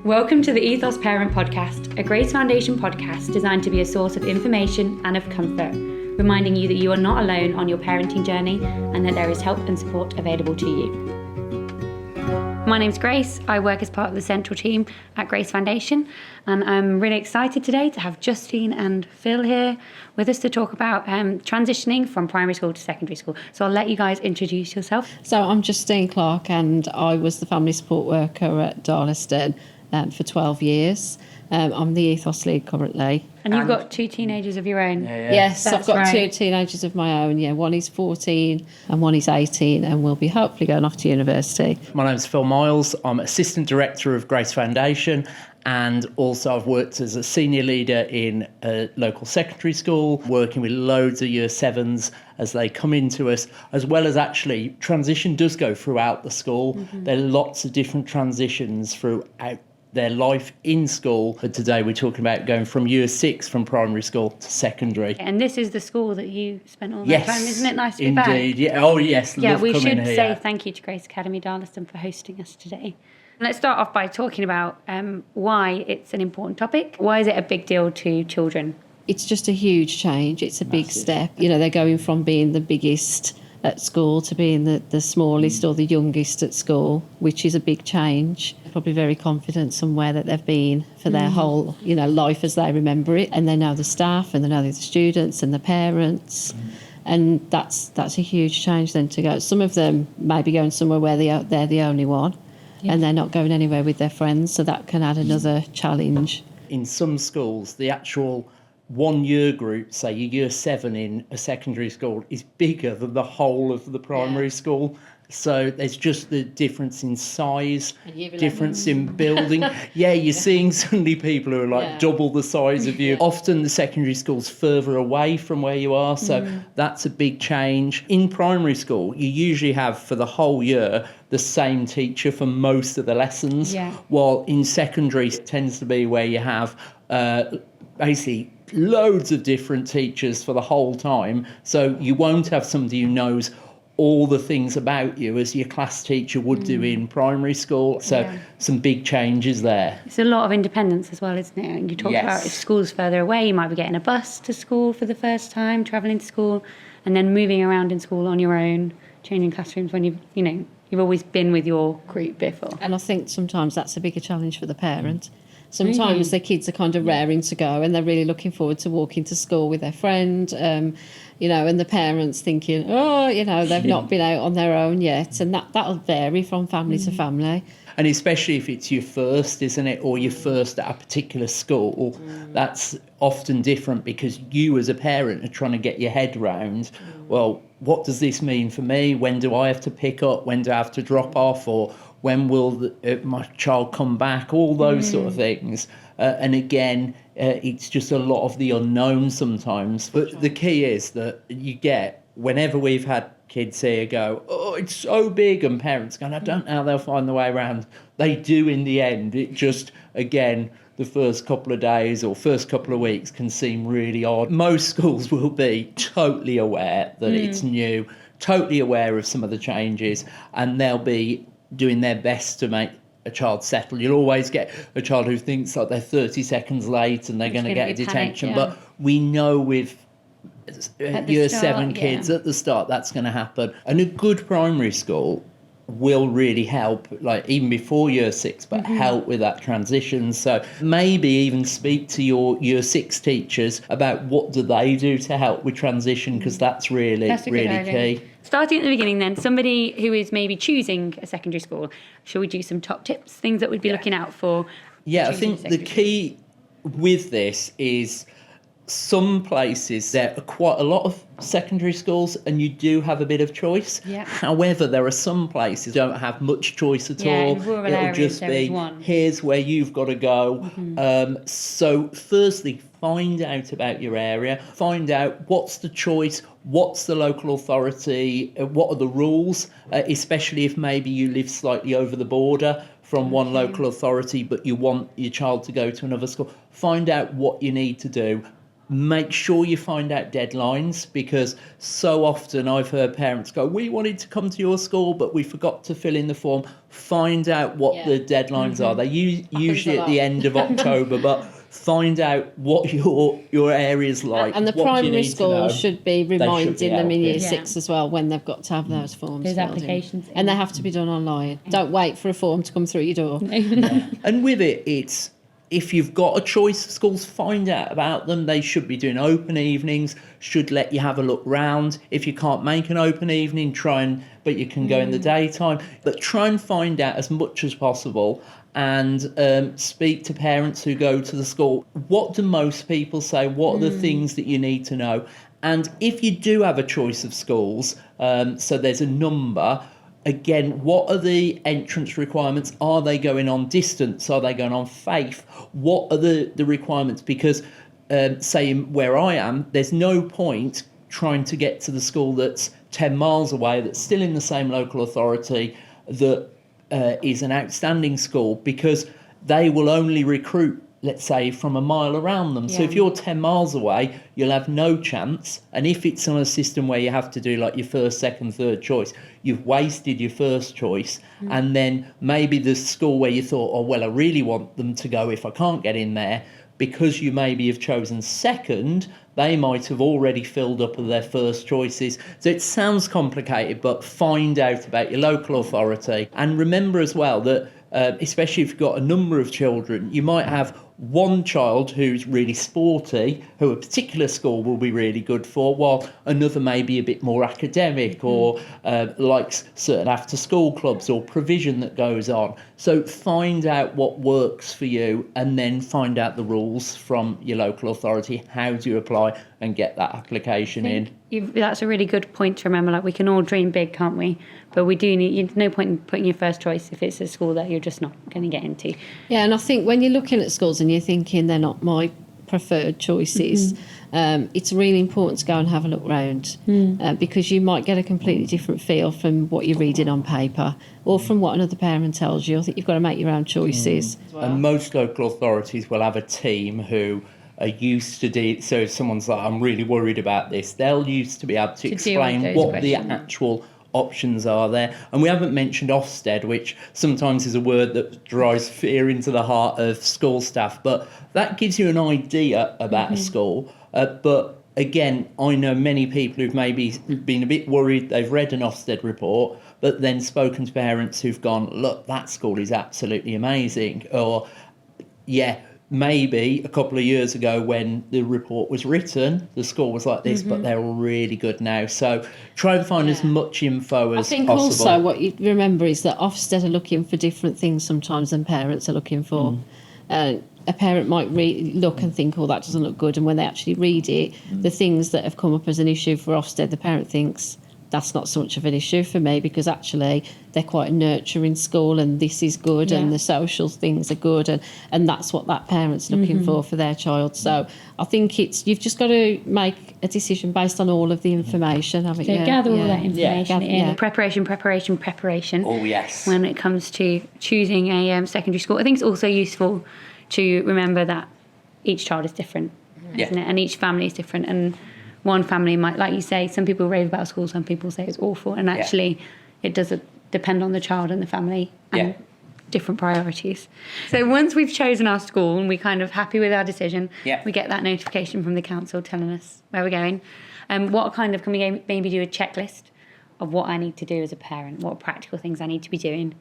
Welcome to the Ethos Parent Podcast, a Grace Foundation podcast designed to be a source of information and of comfort, reminding you that you are not alone on your parenting journey and that there is help and support available to you. My name's Grace. I work as part of the central team at Grace Foundation, and I'm really excited today to have Justine and Phil here with us to talk about transitioning from primary school to secondary school. So I'll let you guys introduce yourself. So I'm Justine Clark, and I was the family support worker at Darlaston for 12 years. I'm the Ethos Leader currently. And you've got two teenagers of your own. Yes, I've got right. two teenagers of my own. Yeah, one is 14 and one is 18, and will be hopefully going off to university. My name's Phil Miles. I'm Assistant Director of Grace Foundation, and also I've worked as a senior leader in a local secondary school, working with loads of year sevens as they come into us, as well as actually transition does go throughout the school. Mm-hmm. There are lots of different transitions throughout their life in school. But today we're talking about going from year 6 from primary school to secondary. And this is the school that you spent all that time, isn't it? Nice to be back. Indeed, yeah. Oh yes, yeah, love we coming should here. say thank you to Grace Academy Darlaston for hosting us today. Let's start off by talking about why it's an important topic. Why is it a big deal to children? It's just a huge change. It's a big step. You know, they're going from being the biggest at school to being the smallest or the youngest at school, which is a big change. Probably very confident somewhere that they've been for their whole, life as they remember it. And they know the staff and they know the students and the parents. And that's a huge change then to go. Some of them may be going somewhere where they're the only one and they're not going anywhere with their friends. So that can add another challenge. In some schools, the actual 1 year group, say your year 7 in a secondary school, is bigger than the whole of the primary school. So there's just the difference in size, difference in building. Yeah, you're seeing suddenly people who are like double the size of you. Often the secondary school's further away from where you are, so that's a big change. In primary school, you usually have for the whole year the same teacher for most of the lessons, while in secondary it tends to be where you have basically loads of different teachers for the whole time. So you won't have somebody who knows all the things about you as your class teacher would do in primary school. So some big changes there. It's a lot of independence as well, isn't it? And you talked about if school's further away, you might be getting a bus to school for the first time, travelling to school, and then moving around in school on your own, changing classrooms when you've always been with your group before. And I think sometimes that's a bigger challenge for the parent. Sometimes their kids are kind of raring to go and they're really looking forward to walking to school with their friend, and the parents thinking, they've not been out on their own yet. And that'll vary from family to family. And especially if it's your first, isn't it, or your first at a particular school, that's often different because you as a parent are trying to get your head round, well, what does this mean for me? When do I have to pick up? When do I have to drop off? Or when will my child come back? All those sort of things. And again, it's just a lot of the unknown sometimes. But the key is that you get, whenever we've had kids here go, oh, it's so big, and parents going, I don't know how they'll find the way around. They do in the end. It just, again, the first couple of days or first couple of weeks can seem really odd. Most schools will be totally aware that it's new, totally aware of some of the changes, and they'll be doing their best to make a child settle. You'll always get a child who thinks like they're 30 seconds late and they're going to get a detention. But we know with year 7 kids at the start that's going to happen. And a good primary school will really help, like even before year 6, but help with that transition. So maybe even speak to your year 6 teachers about what do they do to help with transition, because that's really key. Starting at the beginning then, somebody who is maybe choosing a secondary school, shall we do some top tips, things that we'd be looking out for? Yeah, I think the key with this is some places there are quite a lot of secondary schools and you do have a bit of choice. However, there are some places don't have much choice at all. It'll just be, here's where you've got to go. So firstly, find out about your area, find out what's the choice, what's the local authority, what are the rules, especially if maybe you live slightly over the border from one local authority but you want your child to go to another school. Find out what you need to do. make sure you find out deadlines, because so often I've heard parents go, we wanted to come to your school, but we forgot to fill in the form. Find out what the deadlines are. They're usually at the end of October, but find out what your area's like. And the primary school should be reminding them in year 6 as well when they've got to have those forms. Those applications. And they have to be done online. Don't wait for a form to come through your door. And with it, it's, if you've got a choice of schools, find out about them. They should be doing open evenings, should let you have a look round. If you can't make an open evening, but you can go in the daytime. But try and find out as much as possible, and speak to parents who go to the school. What do most people say? What are the things that you need to know? And if you do have a choice of schools, so there's a number, again, what are the entrance requirements? Are they going on distance? Are they going on faith? What are the requirements? Because, say, where I am, there's no point trying to get to the school that's 10 miles away, that's still in the same local authority, that is an outstanding school, because they will only recruit, let's say, from a mile around them. So if you're 10 miles away, you'll have no chance. And if it's on a system where you have to do like your first, second, third choice, you've wasted your first choice. And then maybe the school where you thought, oh, well, I really want them to go if I can't get in there, because you maybe have chosen second, they might have already filled up of their first choices. So it sounds complicated, but find out about your local authority. And remember as well that, especially if you've got a number of children, you might have one child who's really sporty, who a particular school will be really good for, while another may be a bit more academic, or likes certain after-school clubs or provision that goes on. So find out what works for you, and then find out the rules from your local authority. How do you apply and get that application in? That's a really good point to remember. Like, we can all dream big, can't we? But we do need, no point in putting your first choice if it's a school that you're just not going to get into. Yeah, and I think when you're looking at schools and you're thinking they're not my preferred choices, it's really important to go and have a look round, because you might get a completely different feel from what you're reading on paper or from what another parent tells you. I think you've got to make your own choices. And most local authorities will have a team who are used to so if someone's like, I'm really worried about this, they'll used to be able to explain what the actual options are there. And we haven't mentioned Ofsted, which sometimes is a word that drives fear into the heart of school staff, but that gives you an idea about a school. But again, I know many people who've maybe been a bit worried, they've read an Ofsted report, but then spoken to parents who've gone, look, that school is absolutely amazing. Or, maybe a couple of years ago when the report was written, the school was like this, but they're really good now. So try and find as much info as possible. I think also what you remember is that Ofsted are looking for different things sometimes than parents are looking for. A parent might look and think, oh, that doesn't look good. And when they actually read it, the things that have come up as an issue for Ofsted, the parent thinks, that's not so much of an issue for me, because actually they're quite a nurturing school and this is good and the social things are good, and that's what that parent's looking for their child. So I think you've just got to make a decision based on all of the information, haven't you? Gather all that information in. Preparation. Oh, yes. When it comes to choosing a secondary school. I think it's also useful to remember that each child is different, isn't it? And each family is different. And one family might, like you say, some people rave about school, some people say it's awful. And actually, it does depend on the child and the family and different priorities. So once we've chosen our school and we're kind of happy with our decision, we get that notification from the council telling us where we're going. Can we maybe do a checklist of what I need to do as a parent, what practical things I need to be doing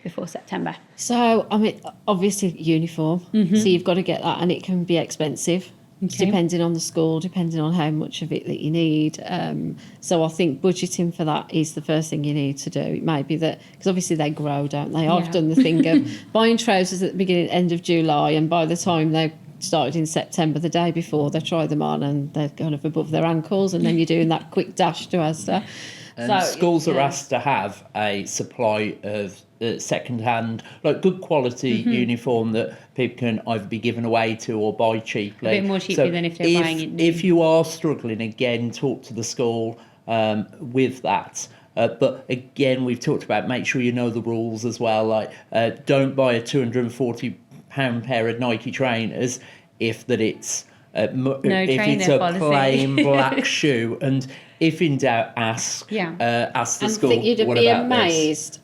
before September? So, I mean, obviously uniform. So you've got to get that, and it can be expensive. Depending on the school, depending on how much of it that you need. So I think budgeting for that is the first thing you need to do. It may be that, because obviously they grow, don't they? I've done the thing of buying trousers at the end of July, and by the time they started in September, the day before, they try them on and they're kind of above their ankles, and then you're doing that quick dash to Asda. And schools are asked to have a supply of second-hand, like good quality uniform that people can either be given away to or buy cheaply. A bit more cheaply than if they're buying it new. If you are struggling, again, talk to the school with that. But again, we've talked about make sure you know the rules as well. Like, don't buy a £240 pair of Nike trainers if that it's if it's a policy. plain black shoe, and if in doubt, ask the school. I think you'd what be about amazed this?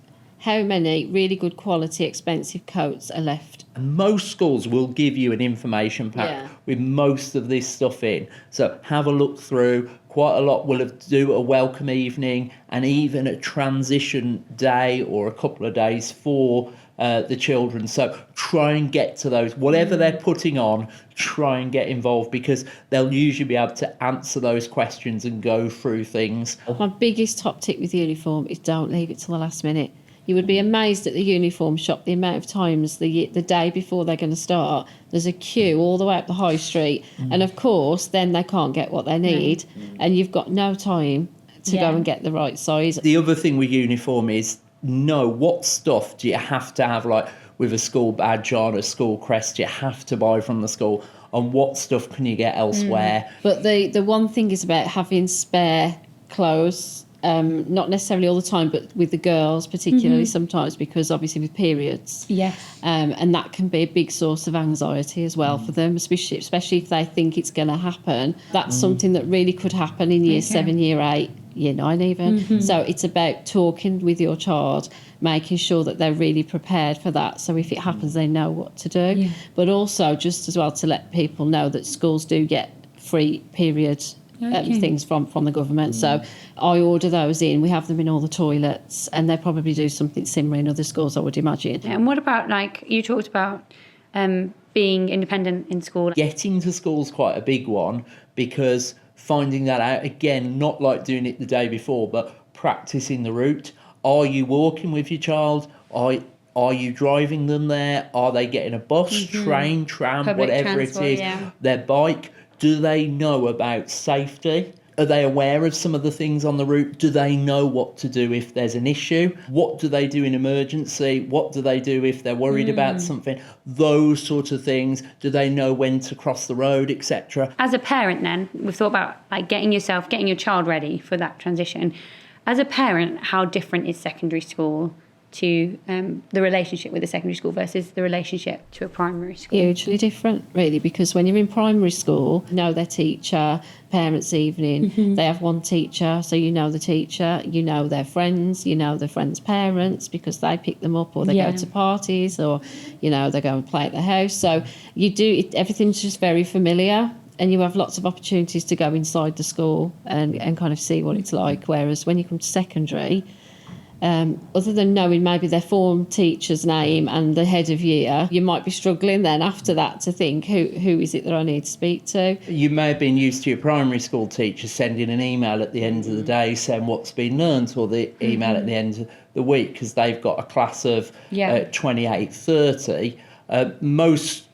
how many really good quality, expensive coats are left. And most schools will give you an information pack with most of this stuff in. So have a look through. Quite a lot will do a welcome evening and even a transition day or a couple of days for the children. So try and get to those. Whatever they're putting on, try and get involved, because they'll usually be able to answer those questions and go through things. My biggest top tip with uniform is don't leave it till the last minute. You would be amazed at the uniform shop, the amount of times the day before they're going to start, there's a queue all the way up the high street. And of course, then they can't get what they need. And you've got no time to go and get the right size. The other thing with uniform is know what stuff do you have to have, like with a school badge on, a school crest, you have to buy from the school, and what stuff can you get elsewhere. But the one thing is about having spare clothes. Not necessarily all the time, but with the girls particularly sometimes, because obviously with periods. And that can be a big source of anxiety as well for them, especially if they think it's going to happen. That's something that really could happen in year 7, year 8, year 9 even. So it's about talking with your child, making sure that they're really prepared for that. So if it happens, they know what to do. But also just as well to let people know that schools do get free period things from the government. So I order those in. We have them in all the toilets, and they probably do something similar in other schools, I would imagine. And what about, like, you talked about being independent in school? Getting to school's quite a big one, because finding that out, again, not like doing it the day before, but practicing the route. Are you walking with your child? Are you driving them there? Are they getting a bus, train, tram, Public whatever it transport, is, their bike? Do they know about safety? Are they aware of some of the things on the route? Do they know what to do if there's an issue? What do they do in emergency? What do they do if they're worried about something? Those sorts of things. Do they know when to cross the road, etc.? As a parent then, we've thought about like getting your child ready for that transition. As a parent, how different is secondary school to the relationship with a secondary school versus the relationship to a primary school? Hugely different, really, because when you're in primary school, you know their teacher, parents' evening, they have one teacher, so you know the teacher, you know their friends, you know their friends' parents because they pick them up, or they go to parties, or, you know, they go and play at the house. So everything's just very familiar. And you have lots of opportunities to go inside the school and kind of see what it's like. Whereas when you come to secondary, other than knowing maybe their form teacher's name and the head of year, you might be struggling then after that to think, who is it that I need to speak to? You may have been used to your primary school teacher sending an email at the end of the day saying what's been learnt, or the email at the end of the week, because they've got a class of 28, 30. Most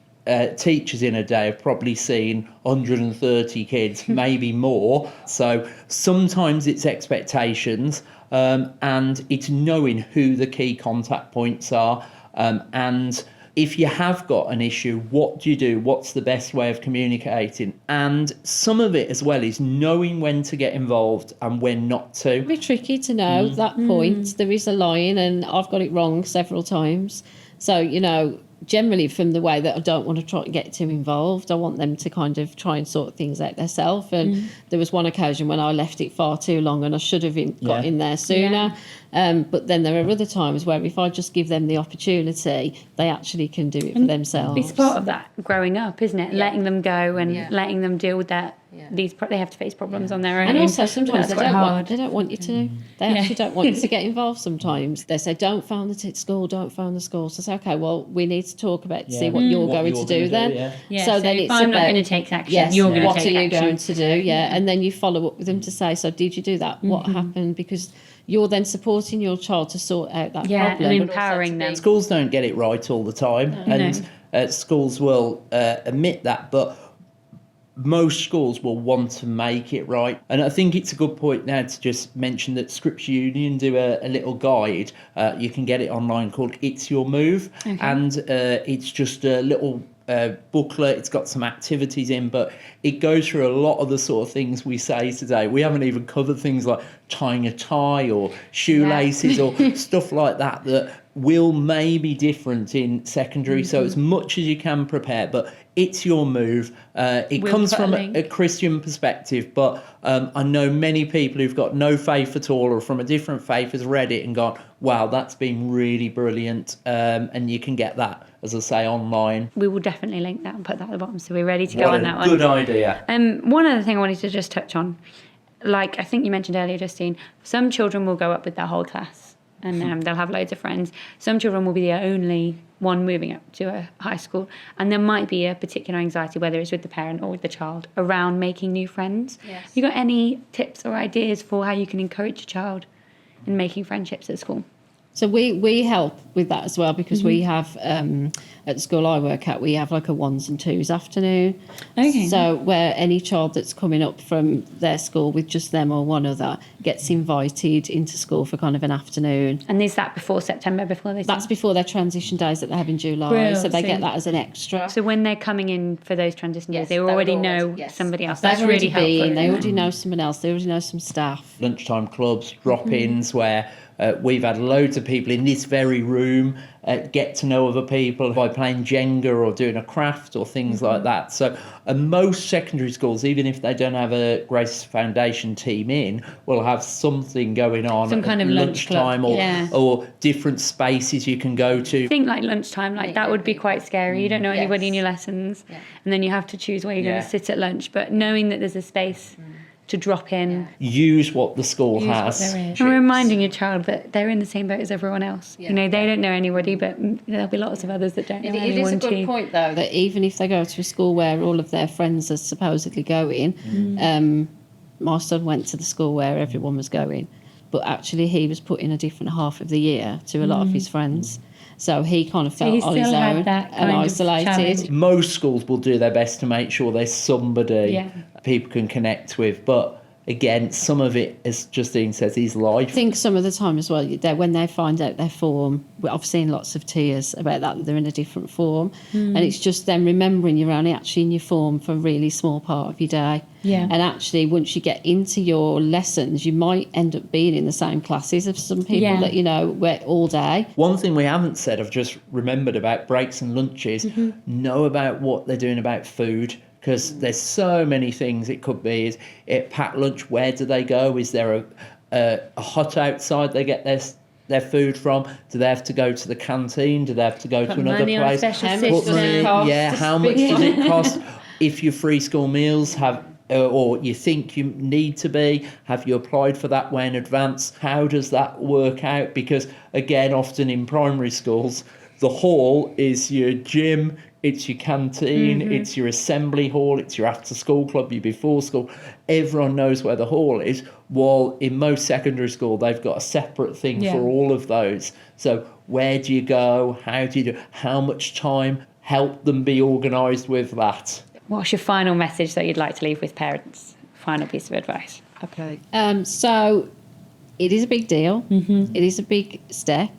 teachers in a day have probably seen 130 kids, maybe more. So sometimes it's expectations, and it's knowing who the key contact points are. And if you have got an issue, what do you do? What's the best way of communicating? And some of it as well is knowing when to get involved and when not to. It'd be tricky to know that point. There is a line, and I've got it wrong several times. So, you know, generally from the way that I don't want to try to get too involved, I want them to kind of try and sort things out themselves. And there was one occasion when I left it far too long, and I should have got in there sooner. But then there are other times where if I just give them the opportunity, they actually can do it for themselves. It's part of that growing up, isn't it? Letting them go and letting them deal with that. They have to face problems on their own. And also sometimes they don't want you to. They actually don't want you to get involved sometimes. They say, don't phone the school, don't phone the school. So I say, okay, well, we need to talk about to see what you're going to do then. So then it's I'm not going to take action, you're going to take action. What are you going to do? And then you follow up with them to say, so did you do that? What happened? Because you're then supporting your child to sort out that problem. And empowering them. Schools don't get it right all the time, and schools will admit that, but most schools will want to make it right. And I think it's a good point now to just mention that Scripps Union do a little guide. You can get it online called It's Your Move. And it's just a little booklet. It's got some activities in, but it goes through a lot of the sort of things we say today. We haven't even covered things like tying a tie or shoelaces or stuff like that will may be different in secondary. So as much as you can prepare, but it's your move. It comes from a Christian perspective, but I know many people who've got no faith at all or from a different faith has read it and gone, wow, that's been really brilliant. And you can get that, as I say, online. We will definitely link that and put that at the bottom, so we're ready to go on that one. Good idea. One other thing I wanted to just touch on, like I think you mentioned earlier, Justine, some children will go up with their whole class and they'll have loads of friends. Some children will be the only one moving up to a high school, and there might be a particular anxiety, whether it's with the parent or with the child, around making new friends. Yes. You got any tips or ideas for how you can encourage a child in making friendships at school? So we help with that as well, because we have, at the school I work at, we have like a 1s and 2s afternoon. Okay. So where any child that's coming up from their school with just them or one other gets invited into school for kind of an afternoon. And is that before September, before they start? That's before their transition days that they have in July. Brilliant. So they get that as an extra. So when they're coming in for those transition days, Yes, they already know somebody else. That's They've really already helpful. They already know someone else. They already know some staff. Lunchtime clubs, drop-ins where we've had loads of people in this very room get to know other people by playing Jenga or doing a craft or things like that. So most secondary schools, even if they don't have a Grace Foundation team in, will have something going on. Some kind of lunchtime or different spaces you can go to. I think like lunchtime, like that would be quite scary. You don't know anybody in your lessons, and then you have to choose where you're going to sit at lunch. But knowing that there's a space to drop in. Use what the school has. And reminding your child that they're in the same boat as everyone else. Yeah. You know, they don't know anybody, but there'll be lots of others that don't know anyone too. It is a good point, though, that even if they go to a school where all of their friends are supposedly going, my son went to the school where everyone was going, but actually he was put in a different half of the year to a lot of his friends. So he kind of felt on his own and isolated. Most schools will do their best to make sure there's somebody people can connect with. But again, some of it, as Justine says, is life. I think some of the time as well, when they find out their form, I've seen lots of tears about that they're in a different form. And it's just them remembering you're only actually in your form for a really small part of your day. Yeah. And actually, once you get into your lessons, you might end up being in the same classes of some people that, you know, all day. One thing we haven't said, I've just remembered about breaks and lunches, know about what they're doing about food, because there's so many things it could be. Is it packed lunch? Where do they go? Is there a hut outside they get their food from? Do they have to go to the canteen? Do they have to go to another place? How much does it cost? If your free school meals have, or you think you need to be, have you applied for that way in advance? How does that work out? Because again, often in primary schools, the hall is your gym, it's your canteen, it's your assembly hall, it's your after school club, your before school. Everyone knows where the hall is, while in most secondary school they've got a separate thing for all of those. So where do you go? How do you do? How much time? Help them be organised with that. What's your final message that you'd like to leave with parents? Final piece of advice. Okay. So it is a big deal. It is a big step,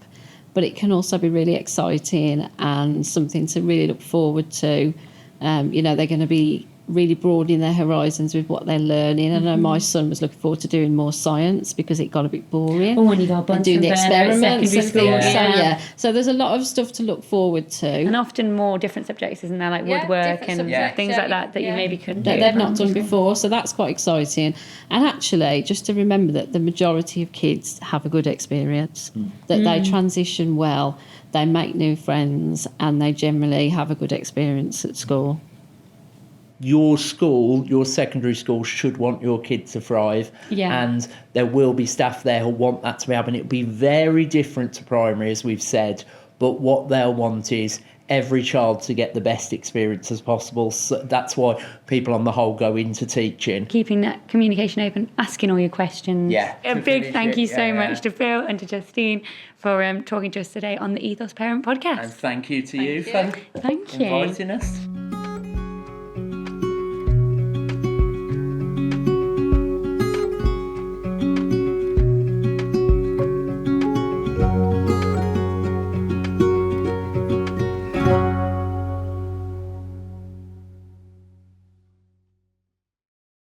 but it can also be really exciting and something to really look forward to. You know, they're going to be really broadening their horizons with what they're learning. I know my son was looking forward to doing more science because it got a bit boring. Oh, and he got a bunch and doing the experiments and things. So there's a lot of stuff to look forward to. And often more different subjects, isn't there? Like woodwork and things like that you maybe couldn't do. That they've not done before, so that's quite exciting. And actually, just to remember that the majority of kids have a good experience, that they transition well, they make new friends, and they generally have a good experience at school. Your school, your secondary school, should want your kid to thrive, and there will be staff there who want that to happen. It'll be very different to primary, as we've said, but what they'll want is every child to get the best experience as possible. So that's why people on the whole go into teaching. Keeping that communication open, asking all your questions. Yeah. A big thank you so much to Phil and to Justine for talking to us today on the Ethos Parent Podcast. And thank you to you for inviting us.